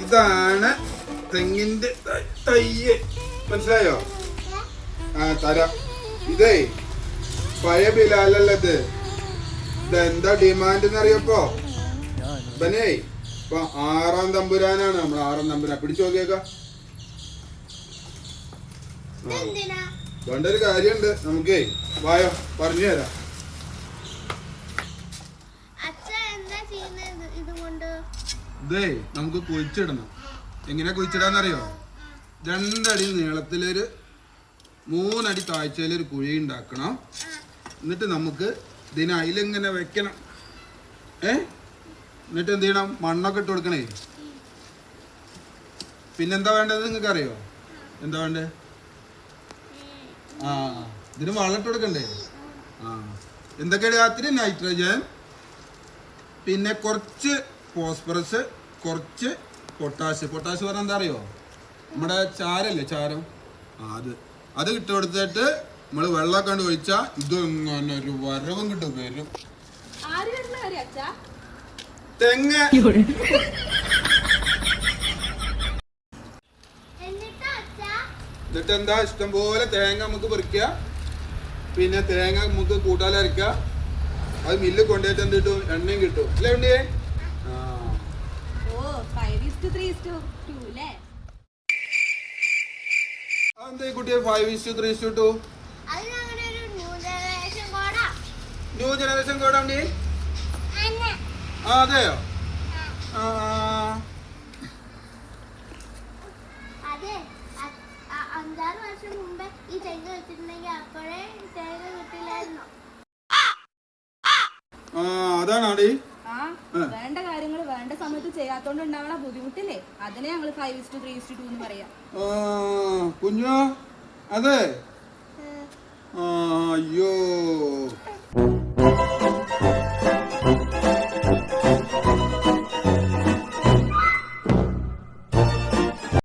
ഇതാണ് തെങ്ങിന്റെ തയ്യ്, മനസ്സിലായോ? തരാം. ഇതേ പഴയ ബിലാലല്ലത്. ഇതെന്താ ഡിമാൻഡ് എന്നറിയപ്പോ? ഇവനേ ഇപ്പൊ 6-ാം തമ്പുരാനാണ്. നമ്മൾ 6-ാം തമ്പുരാൻ പിടിച്ചു നോക്കിയേക്കാം. വേണ്ടൊരു കാര്യമുണ്ട് നമുക്കേ. വായോ, പറഞ്ഞു തരാം. ഇതേ നമുക്ക് കുഴിച്ചിടണം. എങ്ങനെ കുഴിച്ചിടാന്നറിയോ? 2 അടി നീളത്തിലൊരു 3 അടി താഴ്ചയിലൊരു കുഴി ഉണ്ടാക്കണം. എന്നിട്ട് നമുക്ക് ഇതിന് അതിലിങ്ങനെ വെക്കണം. എന്നിട്ട് എന്ത് ചെയ്യണം? മണ്ണൊക്കെ ഇട്ട് കൊടുക്കണേ. പിന്നെന്താ വേണ്ടത് നിങ്ങൾക്ക് അറിയോ? എന്താ വേണ്ടേ? ഇതിന് വളം ഇട്ട് കൊടുക്കണ്ടേ? എന്തൊക്കെയാണ്? രാത്രി നൈട്രജൻ, പിന്നെ കുറച്ച് ഫോസ്ഫറസ്, കുറച്ച് പൊട്ടാഷ്. പൊട്ടാഷ് പറഞ്ഞാൽ എന്താ അറിയോ? നമ്മുടെ ചാരല്ലേ, ചാരം. അത് ഇട്ട് കൊടുത്തിട്ട് നമ്മൾ വെള്ളം കണ്ട് ഒഴിച്ചാൽ ഇങ്ങനെ ഒരു വരവും കിട്ടും. വരും തെങ്ങ്. എന്നിട്ട് എന്താ, ഇഷ്ടം പോലെ തേങ്ങ നമുക്ക് പറിക്കുക. പിന്നെ തേങ്ങ നമുക്ക് കൂട്ടാലരക്കുക. അത് മില്ല് കൊണ്ടുപോയിട്ട് എന്ത് കിട്ടും? എണ്ണയും കിട്ടും. അല്ലേ ഉണ്ണിയേ? അതെന്താ കുട്ടിയെ 5:3:2? ന്യൂ ജനറേഷൻ കോഡാ ഉണ്ണി? അതെയോ? അതാണോടി? വേണ്ട കാര്യങ്ങൾ വേണ്ട സമയത്ത് ചെയ്യാത്തോണ്ട് ഉണ്ടാവണ ബുദ്ധിമുട്ടില്ലേ, അതിനെ ഞങ്ങള് 5:3:2 എന്ന് പറയാം. കുഞ്ഞോ, അതെ. അയ്യോ.